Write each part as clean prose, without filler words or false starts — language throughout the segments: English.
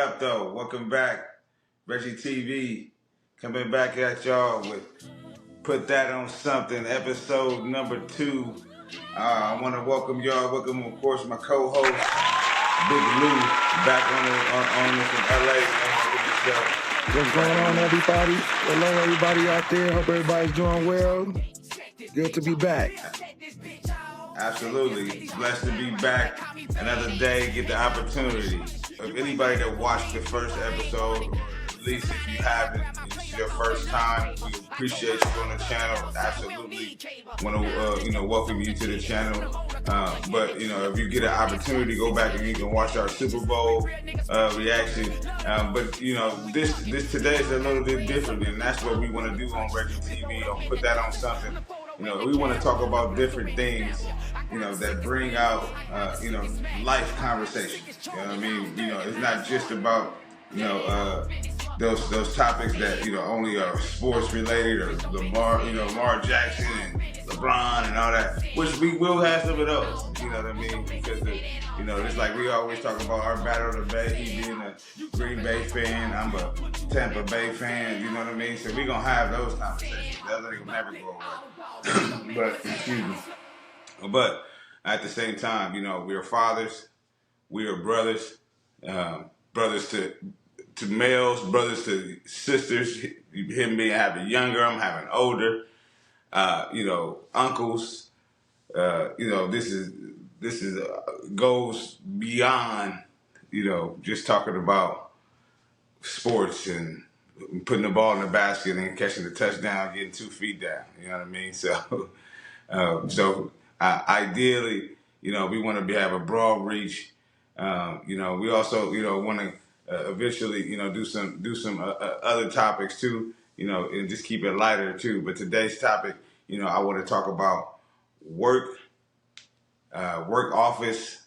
up, though? Welcome back. RggiTV coming back at y'all with Put That on Something, episode number 2. I want to welcome y'all. Welcome, of course, my co-host, BigLou, back on this from LA. What's going on, everybody? Hello, everybody out there. Hope everybody's doing well. Good to be back. Absolutely. Blessed to be back. Another day, get the opportunity. If anybody that watched the first episode, or at least if you haven't, it's your first time, we appreciate you on the channel. Absolutely want to, welcome you to the channel. But, if you get an opportunity, go back and you can watch our Super Bowl reaction. But, this today is a little bit different, and that's what we want to do on RggiTV. I'll put that on something. We want to talk about different things, that bring out, life conversations. You know what I mean? It's not just about, those topics that, only are sports related or Lamar Jackson and LeBron and all that, which we will have some of those, you know what I mean? Because, it's like we always talk about our battle of the Bay, he being a Green Bay fan, I'm a Tampa Bay fan, you know what I mean? So we're going to have those conversations. That ain't never go away. But, excuse me. But at the same time, we are fathers, we are brothers, brothers to males, brothers to sisters. Him being having younger, I'm having older. Uncles. This is goes beyond just talking about sports and putting the ball in the basket and catching the touchdown, getting 2 feet down. You know what I mean? So, ideally, we want to have a broad reach. We also, want to eventually, do some other topics too, and just keep it lighter too. But today's topic, I want to talk about work office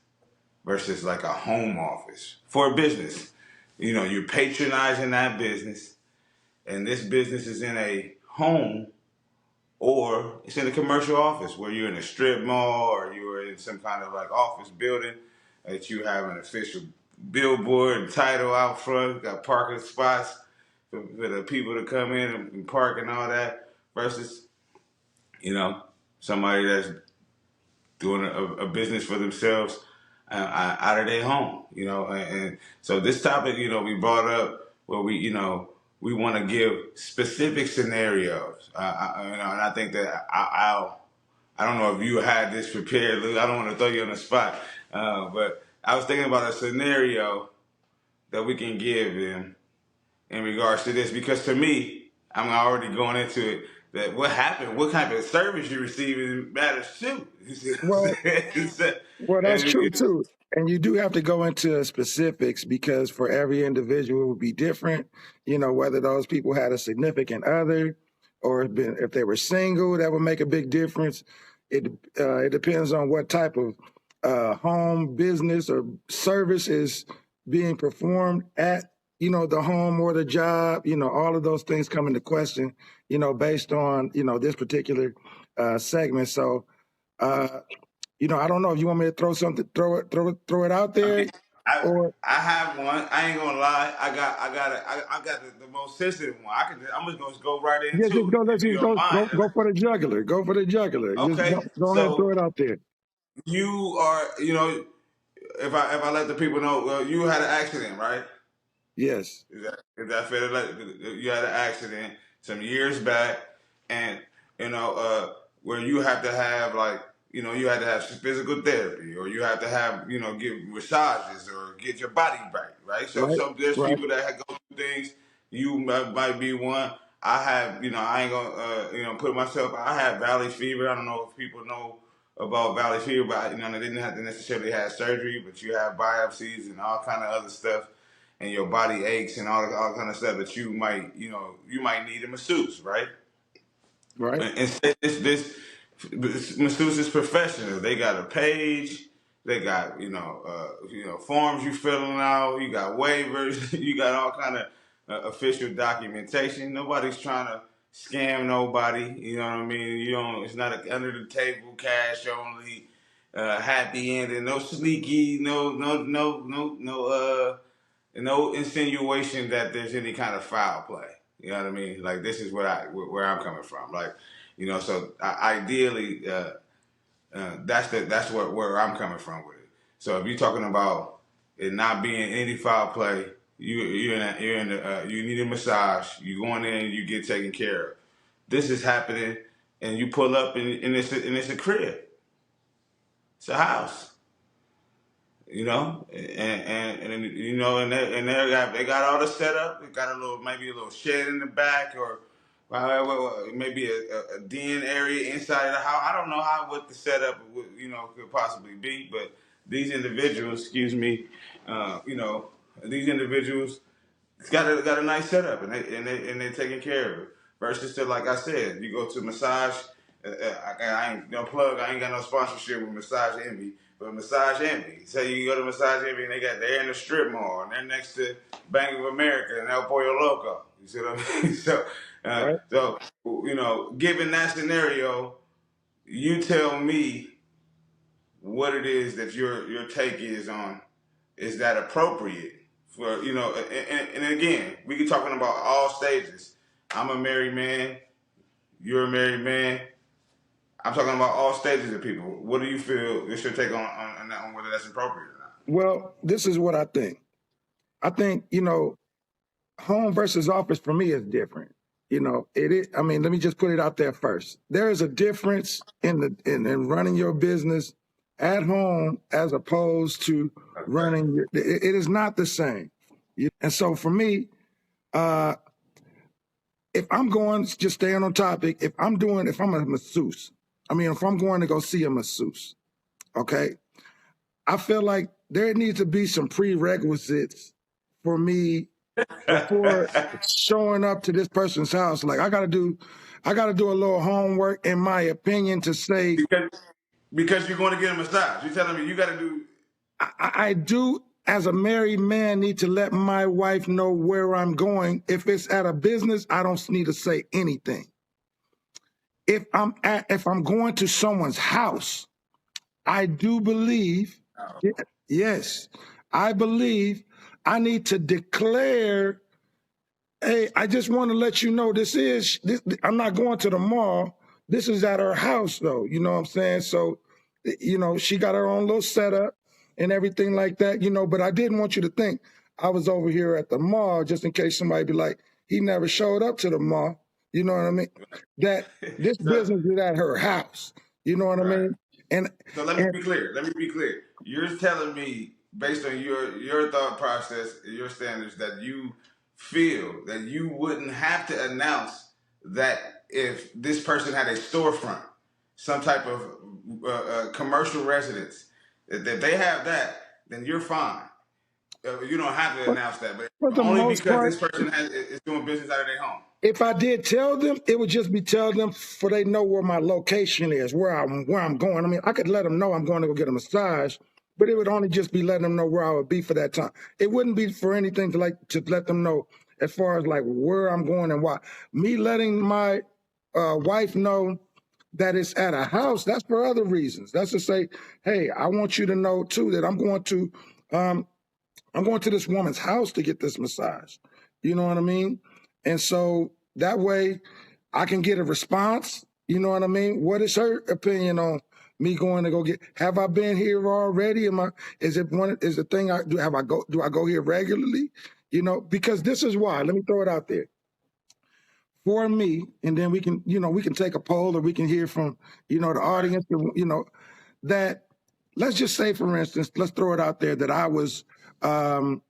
versus like a home office for a business. You're patronizing that business, and this business is in a home, or it's in a commercial office where you're in a strip mall or you're in some kind of like office building that you have an official billboard and title out front, got parking spots for the people to come in and park and all that, versus, somebody that's doing a business for themselves out of their home, and so this topic, we brought up where we want to give specific scenarios, and I think that I don't know if you had this prepared, Lou. I don't want to throw you on the spot, but I was thinking about a scenario that we can give in regards to this, because to me, I'm already going into it, that what happened, what kind of service you receive matters too. Well, that's true too. And you do have to go into specifics, because for every individual it will be different. Whether those people had a significant other or if they were single, that would make a big difference. It depends on what type of home, business, or service is being performed at, the home or the job. All of those things come into question, based on, this particular segment. So, I don't know if you want me to throw it out there. I have one. I ain't gonna lie. I got the most sensitive one. I'm just gonna go right into Just go, it. let's If you don't mind. go for the jugular. Go for the jugular. Okay. Just go ahead and throw it out there. You are, if I let the people know, well, you had an accident, right? Yes. Is that fair to you had an accident some years back, and where you have to have you had to have some physical therapy, or you have to have get massages or get your body right? So there's people that go through things. You might be one. I have I ain't gonna put myself. I have valley fever. I don't know if people know about valley fever, but they didn't have to necessarily have surgery, but you have biopsies and all kind of other stuff, and your body aches and all kind of stuff that you might need a masseuse, right? Right. And this masseuse is professional. They got a page. They got forms you filling out. You got waivers. You got all kind of official documentation. Nobody's trying to scam nobody. You know what I mean? It's not under the table cash only. Happy ending. No sneaky. No no insinuation that there's any kind of foul play. You know what I mean? Like this is where I'm coming from. Like, you know, so ideally, that's where I'm coming from with it. So if you're talking about it not being any foul play, you need a massage. You go in there and you get taken care of. This is happening, and you pull up and it's a crib. It's a house. You know, and you know, and they got all the setup. They got maybe a little shed in the back, or maybe a den area inside of the house. I don't know what the setup could possibly be, but these individuals, excuse me, you know, these individuals got a nice setup, and they're taking care of it. Versus to, like I said, you go to massage. I ain't no plug. I ain't got no sponsorship with Massage Envy, but Massage Envy. Say you go to Massage Envy, and they're in the strip mall, and they're next to Bank of America and El Pollo Loco. You see what I mean? So, Right. so you know, given that scenario, you tell me what it is that your take is on. Is that appropriate for, you know? And again, we can talking about all stages. I'm a married man. You're a married man. I'm talking about all stages of people. What do you feel is your take on that, on whether that's appropriate or not? Well, this is what I think. I think, you know, home versus office for me is different. You know, it is. I mean, let me just put it out there first. There is a difference in running your business at home as opposed to running your. It is not the same. And so for me, if I'm going, just staying on topic, if I'm a masseuse, if I'm going to go see a masseuse, okay, I feel like there needs to be some prerequisites for me before showing up to this person's house. Like I gotta do a little homework, in my opinion, to say because you're going to get a massage. You're telling me you got to do. I do, as a married man, need to let my wife know where I'm going. If it's at a business, I don't need to say anything. If I'm going to someone's house, I do believe, yes, I believe I need to declare, hey, I just want to let you know this, I'm not going to the mall. This is at her house, though. You know what I'm saying? So, you know, she got her own little setup and everything like that, you know, but I didn't want you to think I was over here at the mall just in case somebody be like, he never showed up to the mall. You know what I mean? That this business is at her house. You know what I mean? And so let me be clear. You're telling me, based on your thought process, your standards, that you feel that you wouldn't have to announce that if this person had a storefront, some type of commercial residence, that they have that, then you're fine. You don't have to announce that, but only because this person is doing business out of their home. If I did tell them, it would just be tell them for they know where my location is, where I'm going. I mean, I could let them know I'm going to go get a massage, but it would only just be letting them know where I would be for that time. It wouldn't be for anything to let them know as far as like where I'm going and why. Me letting my wife know that it's at a house, that's for other reasons. That's to say, hey, I want you to know too that I'm going to this woman's house to get this massage. You know what I mean? And so that way I can get a response. You know what I mean? What is her opinion on me going to go get? Have I been here already? Is the thing do I go here regularly? You know, because this is why. Let me throw it out there. For me, and then we can take a poll, or we can hear from, the audience, that let's just say, for instance, let's throw it out there that I was that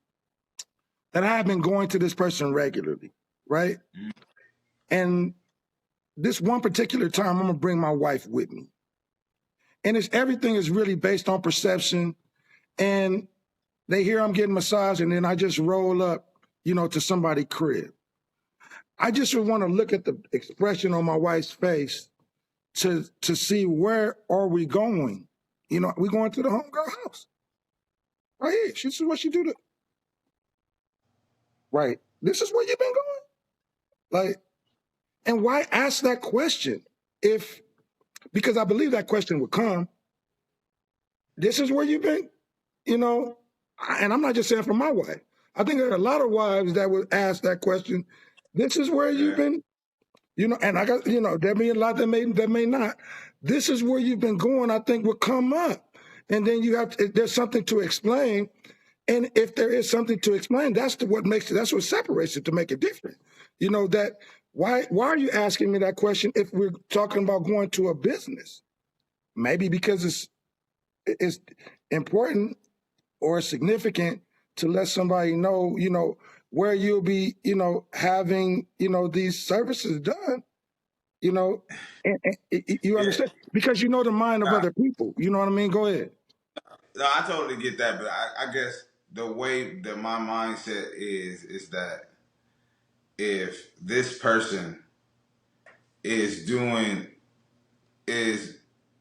I have been going to this person regularly. Right? And this one particular time, I'm going to bring my wife with me. And everything is really based on perception. And they hear I'm getting massaged, and then I just roll up, to somebody's crib. I just would want to look at the expression on my wife's face to see where are we going. We going to the homegirl house. Right here. This is what she do. Right. This is where you've been going. Like, and why ask that question because I believe that question would come. This is where you've been, and I'm not just saying for my wife. I think there are a lot of wives that would ask that question. This is where you've been, and I got, there may be a lot that may not. This is where you've been going, I think would come up. And then there's something to explain. And if there is something to explain, that's what separates it to make it different. That why are you asking me that question if we're talking about going to a business? Maybe because it's important or significant to let somebody know, where you'll be, having, these services done, and you understand, because you know the mind of other people. You know what I mean? Go ahead. No, I totally get that, but I guess the way that my mindset is that if this person is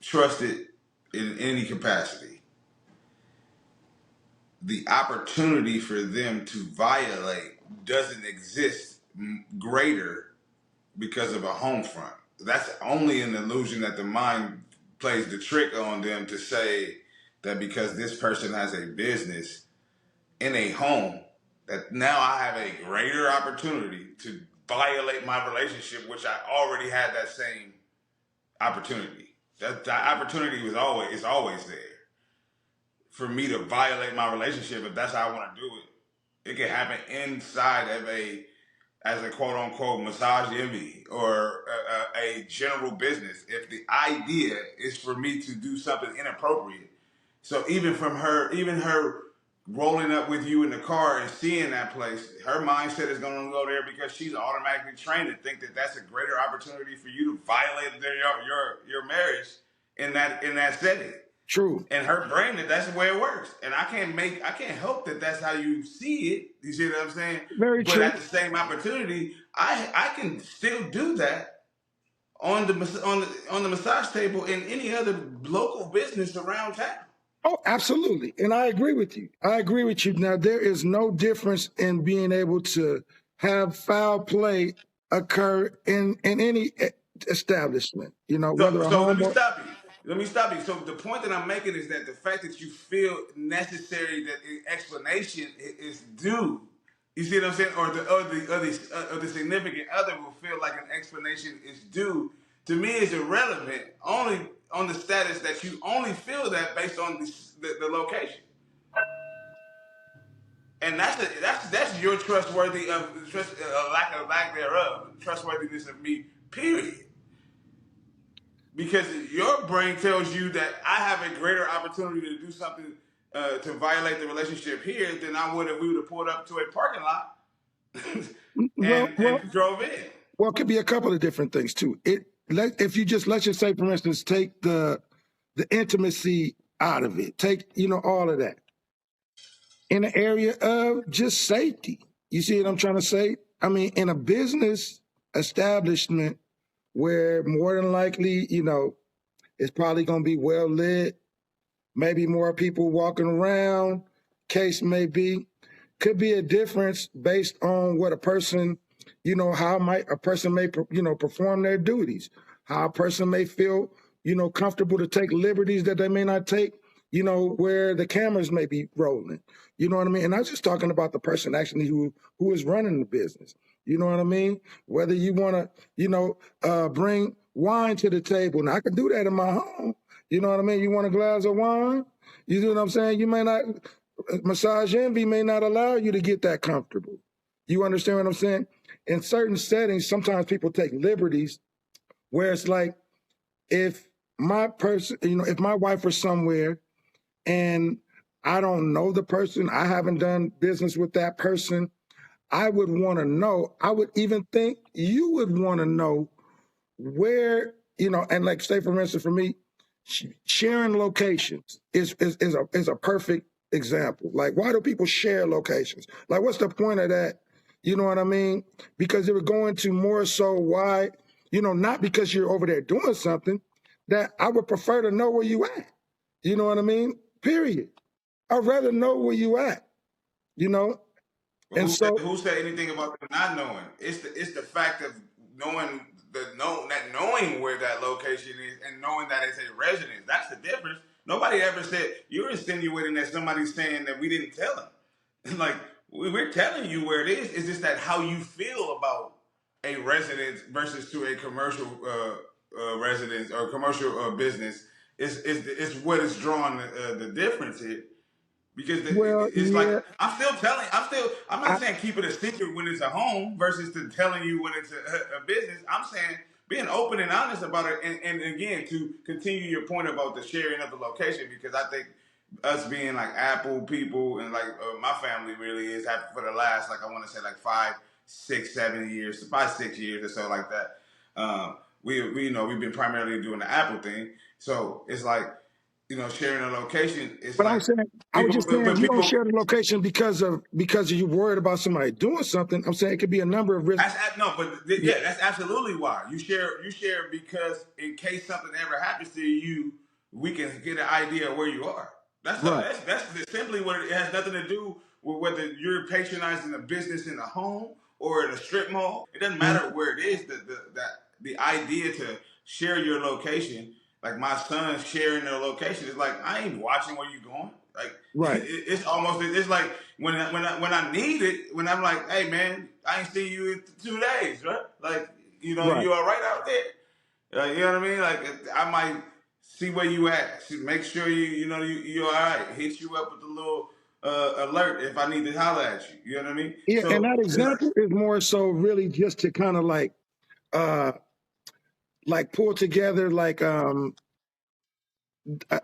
trusted in any capacity, the opportunity for them to violate doesn't exist greater because of a home front. That's only an illusion that the mind plays the trick on them to say that because this person has a business in a home, that now I have a greater opportunity to violate my relationship, which I already had that same opportunity. That opportunity is always there for me to violate my relationship if that's how I want to do it. It can happen inside of as a quote unquote massage envy or a general business. If the idea is for me to do something inappropriate, so even her rolling up with you in the car and seeing that place, her mindset is going to go there because she's automatically trained to think that that's a greater opportunity for you to violate your marriage in that setting. True. And her brain, that's the way it works. And I can't help that that's how you see it. You see what I'm saying? Very true. But at the same opportunity, I can still do that on the massage table in any other local business around town. Oh, absolutely. And I agree with you. Now, there is no difference in being able to have foul play occur in any establishment, whether a home Let me stop you. So the point that I'm making is that the fact that you feel necessary that the explanation is due. You see what I'm saying? Or the significant other will feel like an explanation is due. To me, is irrelevant. Only on the status that you only feel that based on the location. And that's your trustworthy of lack thereof, trustworthiness of me. Period. Because your brain tells you that I have a greater opportunity to do something to violate the relationship here than I would if we would have pulled up to a parking lot and drove in. Well, it could be a couple of different things too. If you just let's just say, for instance, take the intimacy out of it, take all of that in the area of just safety. You see what I'm trying to say? I mean, in a business establishment where more than likely, it's probably going to be well lit, maybe more people walking around, case may be, could be a difference based on what a person, how a person may, perform their duties, how a person may feel, comfortable to take liberties that they may not take, where the cameras may be rolling. You know what I mean? And I'm just talking about the person actually who is running the business. You know what I mean? Whether you want to, bring wine to the table. Now, I can do that in my home. You know what I mean? You want a glass of wine? You see what I'm saying? You may not, massage envy may not allow you to get that comfortable. You understand what I'm saying? In certain settings, sometimes people take liberties where it's like, if my person, if my wife was somewhere and I don't know the person, I haven't done business with that person, I would want to know, I would even think you would want to know where, and like say for instance, for me, sharing locations is a perfect example. Like, why do people share locations? Like, what's the point of that? You know what I mean? Because they were going to more so why, not because you're over there doing something, that I would prefer to know where you at. You know what I mean? Period. I'd rather know where you at, And who said anything about them not knowing? It's the fact of knowing knowing where that location is and knowing that it's a residence. That's the difference. Nobody ever said you're insinuating that somebody's saying that we didn't tell them. Like, we're telling you where it is. It's just that how you feel about a residence versus to a commercial residence or commercial business is what is drawing the difference here. Because Well, it's like yeah, I'm I, not saying keep it a secret when it's a home versus to telling you when it's a business. I'm saying being open and honest about it, and again to continue your point about the sharing of the location, because I think us being like Apple people and like my family really is for the last, like, I want to say like 5, 6, 7 years, 5, 6 years or so like that. We you know, we've been primarily doing the Apple thing, so it's like, you know, sharing a location. It's but I'm like saying, I was people, just saying, but you don't people. share the location because you worried about somebody doing something. I'm saying it could be a number of risks. No, but yeah, that's absolutely why you share. You share because in case something ever happens to you, we can get an idea of where you are. That's all. Right, That's simply what it has nothing to do with whether you're patronizing a business in a home or in a strip mall. It doesn't mhm, matter where it is. The idea to share your location, like my son sharing their location, is like, I ain't watching where you going. Like right. it's like when I need it, when I'm like, hey man, I ain't seen you in 2 days, right? Like, you know, Right. you all right out there? You know what I mean? Like, I might see where you at, make sure you know you all right. Hit you up with a little alert if I need to holler at you. You know what I mean? Yeah, and So that it's like, example is more so really just to kind of uh like pull together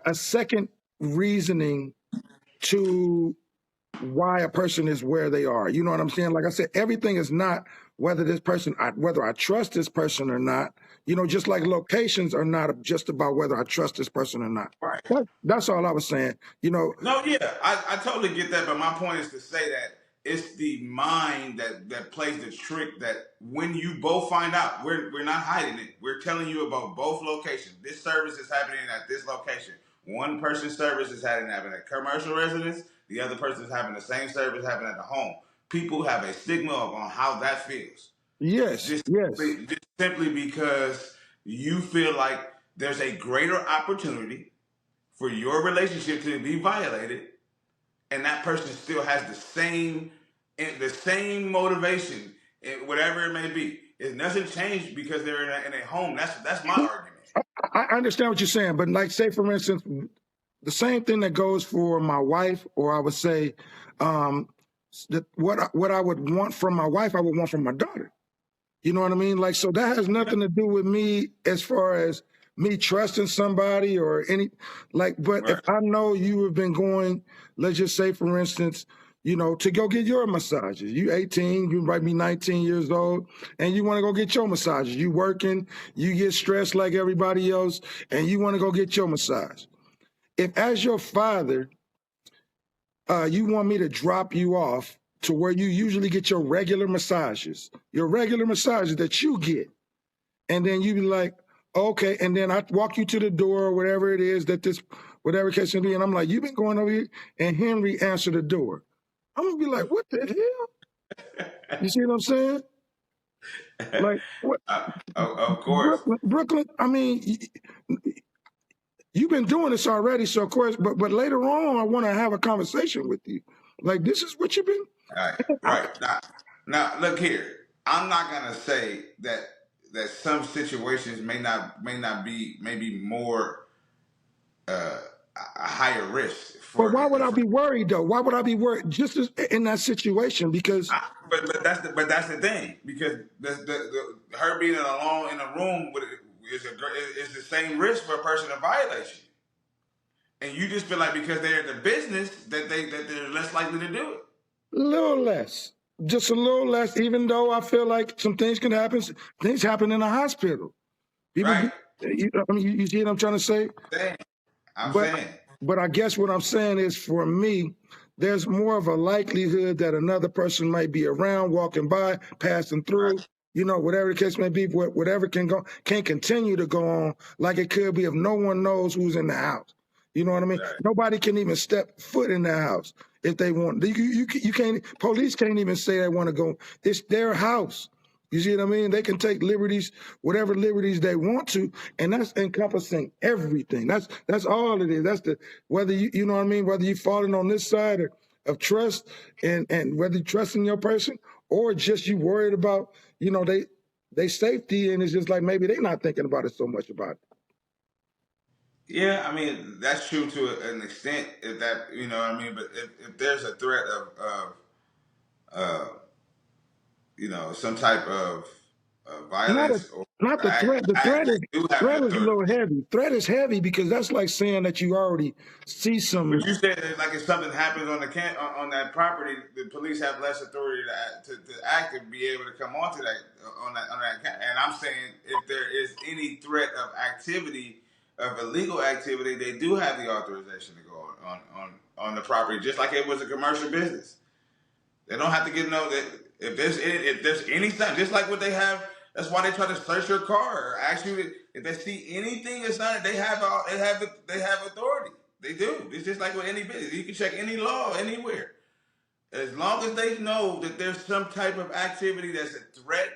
a second reasoning to why a person is where they are. You know what I'm saying? Like I said, everything is not whether whether I trust this person or not. You know, just like locations are not just about whether I trust this person or not. right. That's all I was saying. You know, No, yeah, I totally get that, but my point is to say that it's the mind that plays the trick. That when you both find out, we're not hiding it. We're telling you about both locations. This service is happening at this location. One person's service is happening at commercial residence. The other person is having the same service happening at the home. People have a stigma on how that feels. yes, yes, Just simply because you feel like there's a greater opportunity for your relationship to be violated, and that person still has the same motivation, whatever it may be. It doesn't change because they're in a home. That's my argument. I understand what you're saying, but like, say for instance, the same thing that goes for my wife, or I would say, that what I would want from my wife, I would want from my daughter. You know what I mean? Like, so that has Yeah, nothing to do with me as far as me trusting somebody or any, like, but if right. I know you have been going, let's just say, for instance, you know, to go get your massages. You 18, you might be 19 years old, and you want to go get your massages. You working, you get stressed like everybody else, and you want to go get your massage. If as your father, you want me to drop you off to where you usually get your regular massages that you get. And then you be like, okay. And then I walk you to the door or whatever it is whatever case may be. And I'm like, you've been going over here. And Henry answered the door. I'm going to be like, what the hell? You see what I'm saying? Like, what? Of course. Brooklyn, I mean, you've been doing this already. So, of course, but later on, I want to have a conversation with you. Like, this is what you've been. Right. Right. Now, look here. I'm not gonna say that some situations may not be maybe more a higher risk But why would I for be worried though? Why would I be worried just in that situation? Because but that's the thing, because the her being alone in a room is the same risk for a person to violate you, and you just feel like because they're in the business that they're less likely to do it. a little less, just a little less. Even though I feel like some things can happen. Things happen in a hospital. People, Right? I mean, you see what I'm trying to say? Saying, I'm But saying, but I guess what I'm saying is, for me, there's more of a likelihood that another person might be around, walking by, passing right, through, you know, whatever the case may be, whatever can continue to go on like it could be if no one knows who's in the house. You know what I mean? right, Nobody can even step foot in the house if they want. You can't. Police can't even say they want to go. It's their house. You see what I mean? They can take liberties, whatever liberties they want to, and that's encompassing everything. That's all it is. That's whether you know what I mean, whether you're falling on this side or of trust and whether you trust in your person or just you worried about, you know, they safety, and it's just like maybe they're not thinking about it so much about it. Yeah, I mean that's true to an extent. If that, you know, what I mean, but if there's a threat of uh, you know, some type of Not a violence or not the threat. The act, they do have the threat is a authority. little heavy. Threat is heavy because that's like saying that you already see But some. you said that, like, if something happens on the on that property, the police have less authority to act and be able to come onto that on that. And I'm saying if there is any threat of activity of illegal activity, they do have the authorization to go on the property, just like it was a commercial business. They don't have to get no. If there's any sign, just like what they have. That's why they try to search your car or ask you if they see anything that's not. They have authority. They do. It's just like with any business. You can check any law anywhere. As long as they know that there's some type of activity that's a threat,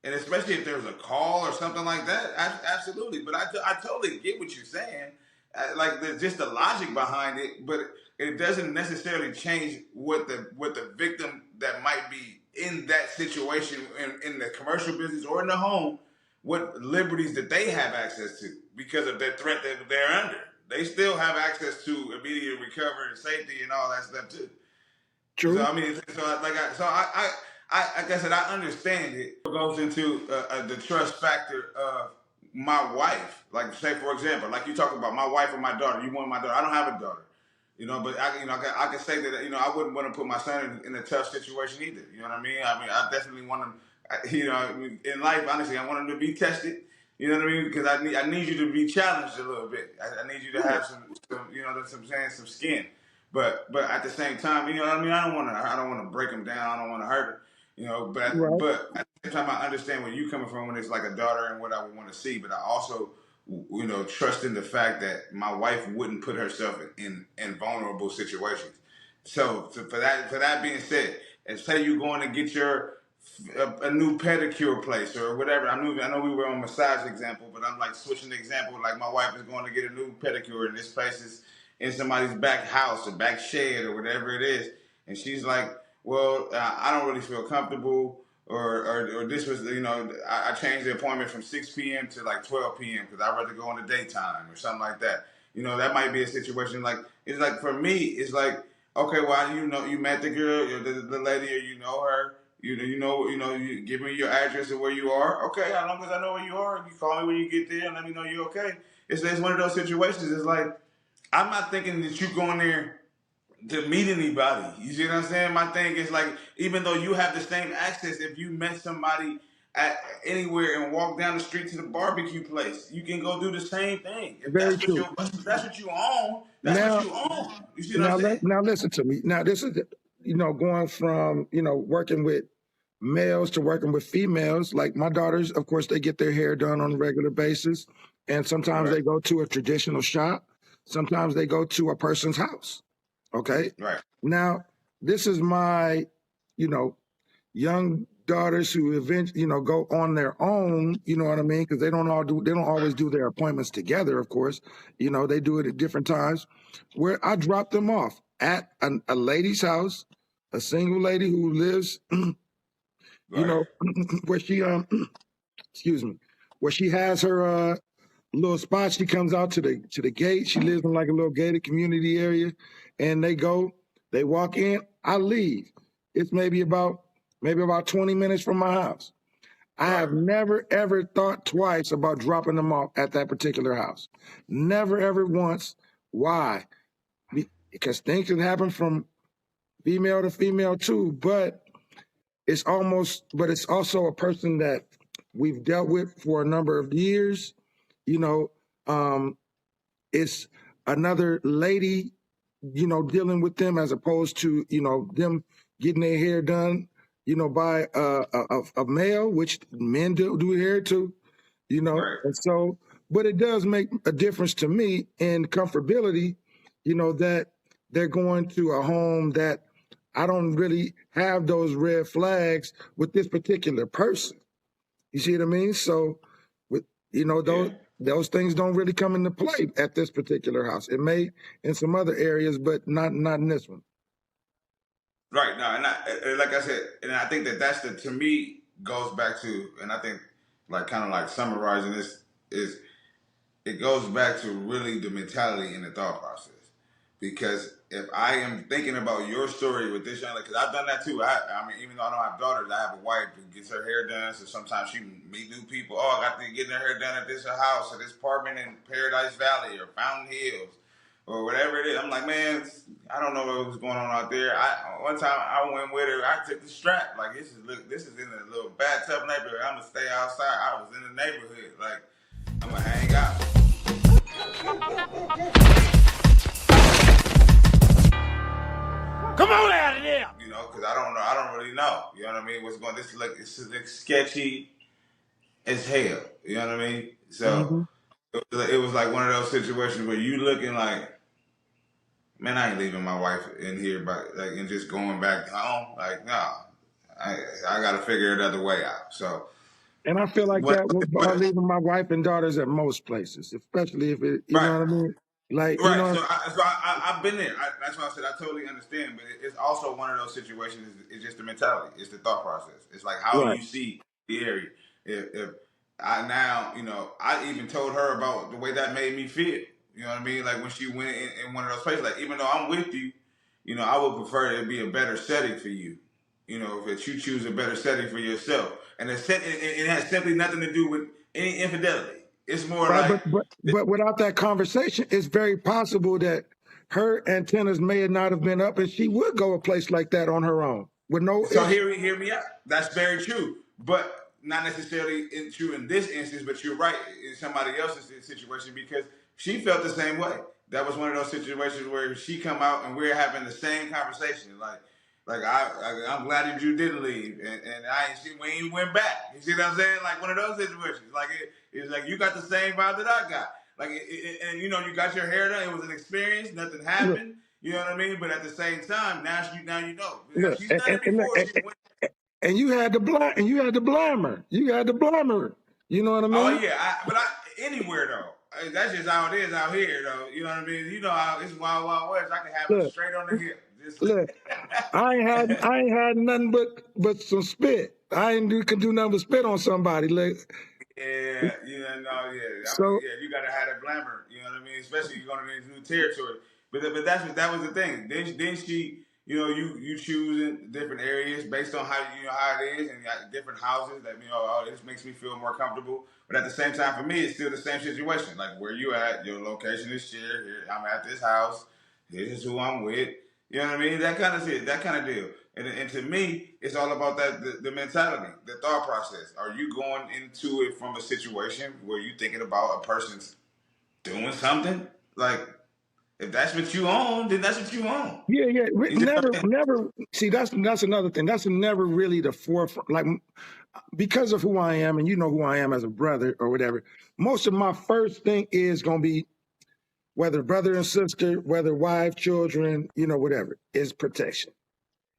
and especially if there's a call or something like that, absolutely. But I totally get what you're saying. Like there's just the logic behind it, but it doesn't necessarily change what the victim that might be in that situation in the commercial business or in the home, what liberties that they have access to because of the threat that they're under. They still have access to immediate recovery and safety and all that stuff too. So True. I mean, like I said, I understand it. It goes into the trust factor of my wife. Like, say for example, like you talk about my wife or my daughter. You want my daughter? I don't have a daughter, you know, but I can say that, you know, I wouldn't want to put my son in a tough situation either. You know what I mean? I definitely want him. You know, in life, honestly, I want him to be tested. You know what I mean? Because I need you to be challenged a little bit. I need you to have some you know, some skin. But at the same time, you know what I mean. I don't want to break them down. I don't want to hurt her. You know, Right. but at the same time, I understand where you coming from when it's like a daughter and what I would want to see. But I also, you know, trust in the fact that my wife wouldn't put herself in vulnerable situations. So for that being said, and say you're going to get a new pedicure place or whatever. I know we were on massage example, but I'm like switching the example. Like my wife is going to get a new pedicure, and this place is in somebody's back house or back shed or whatever it is, and she's like, "Well, I don't really feel comfortable." Or this was, you know, I changed the appointment from 6 p.m. to like 12 p.m. because I'd rather go in the daytime or something like that. You know, that might be a situation like, it's like for me, it's like, okay, well, you know, you met the girl, the lady, or you know her, you give me your address of where you are. Okay, as long as I know where you are, you call me when you get there and let me know you're okay. It's one of those situations. It's like, I'm not thinking that you going there to meet anybody. You see what I'm saying? My thing is like, even though you have the same access, if you met somebody at anywhere and walk down the street to the barbecue place, you can go do the same thing. If Very true. that's what you own, that's what Now, you own. You see what I'm saying? now listen to me. Now this is, you know, going from, you know, working with males to working with females. Like my daughters, of course, they get their hair done on a regular basis, and sometimes Right, they go to a traditional shop. Sometimes they go to a person's house. Okay. right, Now, this is my, you know, young daughters who eventually, you know, go on their own, you know what I mean? Because they don't always do their appointments together, of course. You know, they do it at different times where I drop them off at a lady's house, a single lady who lives, you right, know, where she, excuse me, where she has her, little spot. She comes out to the gate. She lives in like a little gated community area, and they walk in. I leave. It's maybe about 20 minutes from my house. I right. have never ever thought twice about dropping them off at that particular house. Never ever once. Why? Because things can happen from female to female too, but it's also a person that we've dealt with for a number of years. You know, it's another lady, you know, dealing with them as opposed to, you know, them getting their hair done, you know, by a male, which men do hair too, you know. Right. And so, but it does make a difference to me in comfortability, you know, that they're going to a home that I don't really have those red flags with this particular person. You see what I mean? So, with, you know, Yeah. those things don't really come into play at this particular house. It may in some other areas, but not in this one. Right now, and like I said, and I think that's to me goes back to, and I think like kind of like summarizing this is it goes back to really the mentality and the thought process. Because if I am thinking about your story with this young lady, because I've done that too. I mean, even though I don't have daughters, I have a wife who gets her hair done. So sometimes she meet new people. Oh, I got to get her hair done at this house or this apartment in Paradise Valley or Fountain Hills or whatever it is. I'm like, man, I don't know what was going on out there. One time I went with her. I took the strap. Like this is in a little bad tough neighborhood. I'm gonna stay outside. I was in the neighborhood. Like I'm gonna hang out. Come on out of there! You know, because I don't know. I don't really know. You know what I mean? What's going? This looks sketchy as hell. You know what I mean? So Mm-hmm. it was like one of those situations where you looking like, man, I ain't leaving my wife in here, but like and just going back home. Like, no, I got to figure another way out. So And I feel like what? that with leaving my wife and daughters at most places, especially if it, you know Right. what I mean? Like, you Right, know, I've been there. That's why I said I totally understand, but it's also one of those situations. It's just the mentality. It's the thought process. It's like how right. you see the area. If I now, you know, I even told her about the way that made me feel. You know what I mean? Like when she went in one of those places. Like even though I'm with you, you know, I would prefer it to be a better setting for you. You know, if you choose a better setting for yourself, and it has simply nothing to do with any infidelity. It's more Right, like. but without that conversation, it's very possible that her antennas may not have been up, and she would go a place like that on her own with no So issue. hear me out. That's very true, but not necessarily true in this instance. But you're right in somebody else's situation because she felt the same way. That was one of those situations where she come out and we're having the same conversation. Like I'm glad that you didn't leave, and I ain't see when you went back. You see what I'm saying? Like one of those situations. Like it's like you got the same vibe that I got. Like and you know you got your hair done. It was an experience. Nothing Look, happened. You know what I mean? But at the same time, now you know. look, She's done it look, before. She went. and you had to blind, and you had to blame her. You had to blame her. You know what I Oh mean? yeah, but anywhere though. That's just how it is out here though. You know what I mean? You know how it's wild, wild west. I can have it Look, straight on the hip. Just look. I ain't had nothing but some spit. I ain't can do nothing but spit on somebody. Like, yeah, no, yeah. I mean, so yeah, you gotta have that glamour. You know what I mean? Especially you going into new territory. But that was the thing. Then she, you know, you choosing different areas based on how you know how it is, and you got different houses that you know. Oh, this makes me feel more comfortable. But at the same time, for me, it's still the same situation. Like where you at, your location is shared. Here, I'm at this house. This is who I'm with. You know what I mean? That kind of shit, that kind of deal. And to me, it's all about that the mentality, the thought process. Are you going into it from a situation where you're thinking about a person's doing something? Like, if that's what you own, then that's what you own. yeah. You just Never. See, that's another thing. That's never really the forefront. Like because of who I am, and you know who I am as a brother or whatever. Most of my first thing is gonna be whether brother and sister, whether wife, children, you know, whatever, is protection.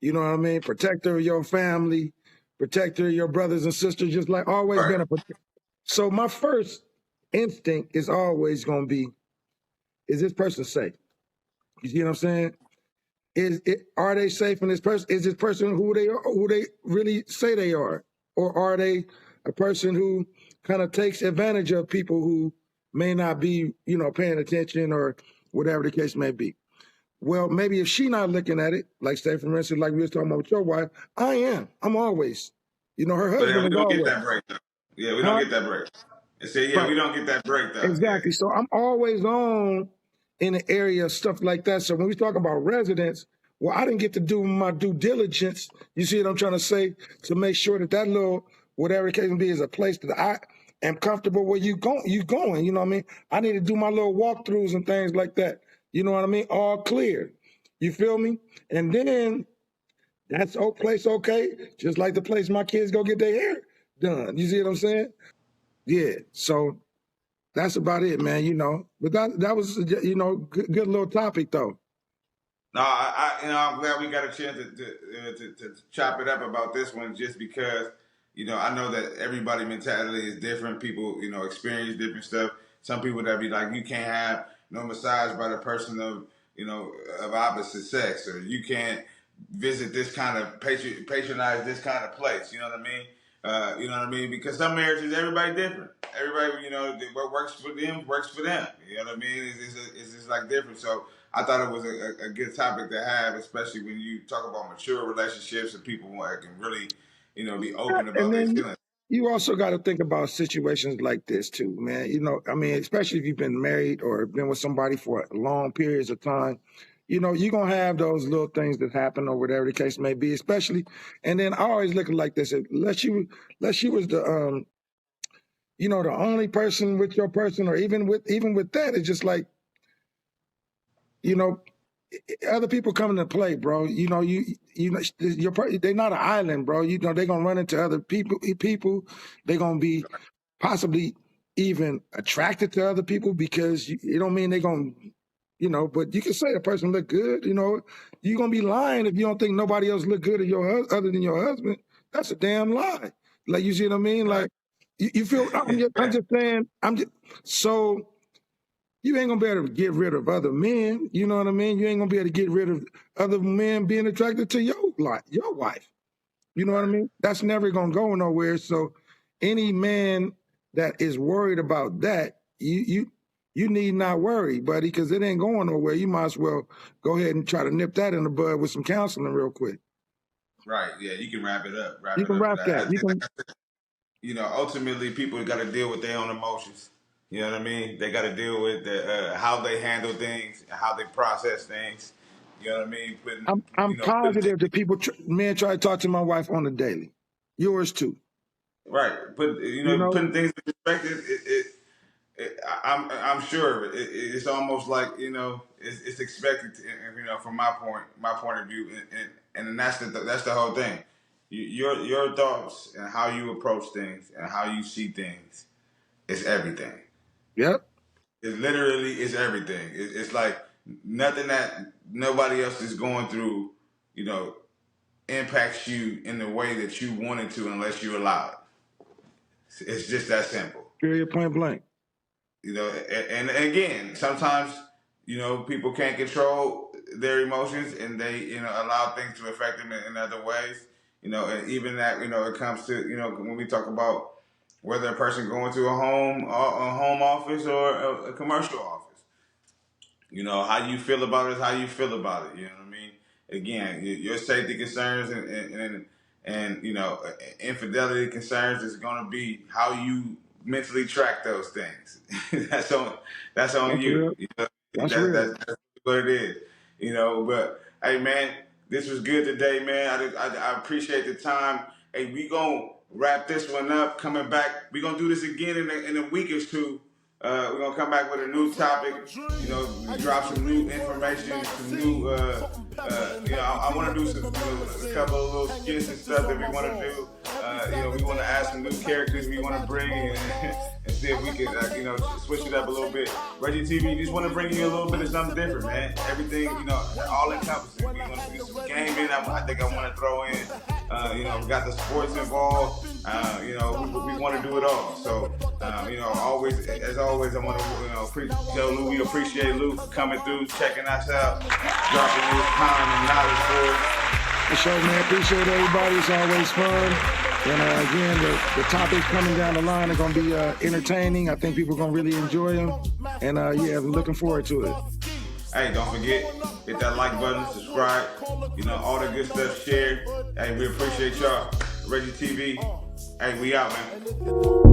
You know what I mean? Protector of your family, protector of your brothers and sisters, just like always right. been a protector. So my first instinct is always going to be, is this person safe? You see what I'm saying? Are they safe in this person? Is this person who they are, who they really say they are? Or are they a person who kind of takes advantage of people who may not be, you know, paying attention or whatever the case may be? Well, maybe if she not looking at it, like say for instance, like we was talking about with your wife, I am. I'm always. You know, her But then husband we is don't get always. that break, though. Yeah, we don't Huh? get that break. And say, yeah, Right. we don't get that break, though. Yeah. Exactly. So I'm always on in the area of stuff like that. So when we talk about residents, well, I didn't get to do my due diligence. You see what I'm trying to say? To make sure that that little, whatever the case may be, is a place that I am comfortable where you going. You know what I mean? I need to do my little walkthroughs and things like that. You know what I mean? All clear. You feel me? And then that's place okay, just like the place my kids go get their hair done. You see what I'm saying? Yeah. So that's about it, man. You know, but that was good little topic though. No, I'm glad we got a chance to chop it up about this one, just because, I know that everybody mentality is different. People, experience different stuff. Some people that be like, you can't have no massage by the person of, of opposite sex, or you can't visit this kind of patronize this kind of place. You know what I mean? You know what I mean? Because some marriages, everybody different. Everybody, you know, what works for them works for them. You know what I mean? It's just like different. So I thought it was a good topic to have, especially when you talk about mature relationships and people that can really, you know, be open And about their then feelings. you also got to think about situations like this too, man. You know, I mean, especially if you've been married or been with somebody for long periods of time, you know, you're going to have those little things that happen or whatever the case may be, especially. And then I always look at it like this, unless you was the, you know, the only person with your person, or even with that, it's just like, you know, other people come into play, bro. You know, they're not an island, bro. You know, they're gonna run into other people. They're gonna be possibly even attracted to other people, because it don't mean they're gonna, you know. But you can say a person look good. You know, you're gonna be lying if you don't think nobody else look good other than your husband. That's a damn lie. Like, you see what I mean? Like, you feel? I'm just saying. So. You ain't gonna be able to get rid of other men. You know what I mean? You ain't gonna be able to get rid of other men being attracted to your wife. You know what I mean? That's never gonna go nowhere. So any man that is worried about that, you need not worry, buddy, because it ain't going nowhere. You might as well go ahead and try to nip that in the bud with some counseling real quick. Right. Yeah, you can wrap it up. You can wrap that. You can. You know, ultimately, people got to deal with their own emotions. You know what I mean? They got to deal with how they handle things, how they process things. You know what I mean? I'm positive that men try to talk to my wife on the daily. Yours too. Right, but you know, putting things in perspective, I'm sure it's almost like, you know, it's expected. You know, from my point of view, and that's the whole thing. Your thoughts and how you approach things and how you see things is everything. Yep. It literally is everything. It's like nothing that nobody else is going through, you know, impacts you in the way that you wanted to unless you allow it. It's just that simple. Period, point blank. You know, and again, sometimes, you know, people can't control their emotions and they, you know, allow things to affect them in other ways. You know, and even that, you know, it comes to, you know, when we talk about whether a person going to a home office or a commercial office. You know, how you feel about it is how you feel about it. You know what I mean? Again, your safety concerns and you know, infidelity concerns is going to be how you mentally track those things. that's on you. You know, That's real. That's what it is. You know, but hey, man, this was good today, man. I appreciate the time. Hey, we gonna wrap this one up. Coming back, we gonna do this again in a week or two. We're gonna come back with a new topic. You know, drop some new information, some new. You know, I want to do some, a couple of little skits and stuff that we want to do. You know, we want to add some new characters we want to bring and see if we can, you know, switch it up a little bit. RggiTV, just want to bring you a little bit of something different, man. Everything, you know, all encompassing. We want to do some gaming. I think I want to throw in. You know, we got the sports involved. You know, we want to do it all. So, you know, as always, I want to, you know, tell Lou we appreciate Lou for coming through, checking us out, dropping his time and knowledge for us. For sure, man. Appreciate everybody. It's always fun. And again, the topics coming down the line are going to be entertaining. I think people are going to really enjoy them. And yeah, I'm looking forward to it. Hey, don't forget, hit that like button, subscribe, you know, all the good stuff, share. Hey, we appreciate y'all. RggiTV. Hey, we out, man.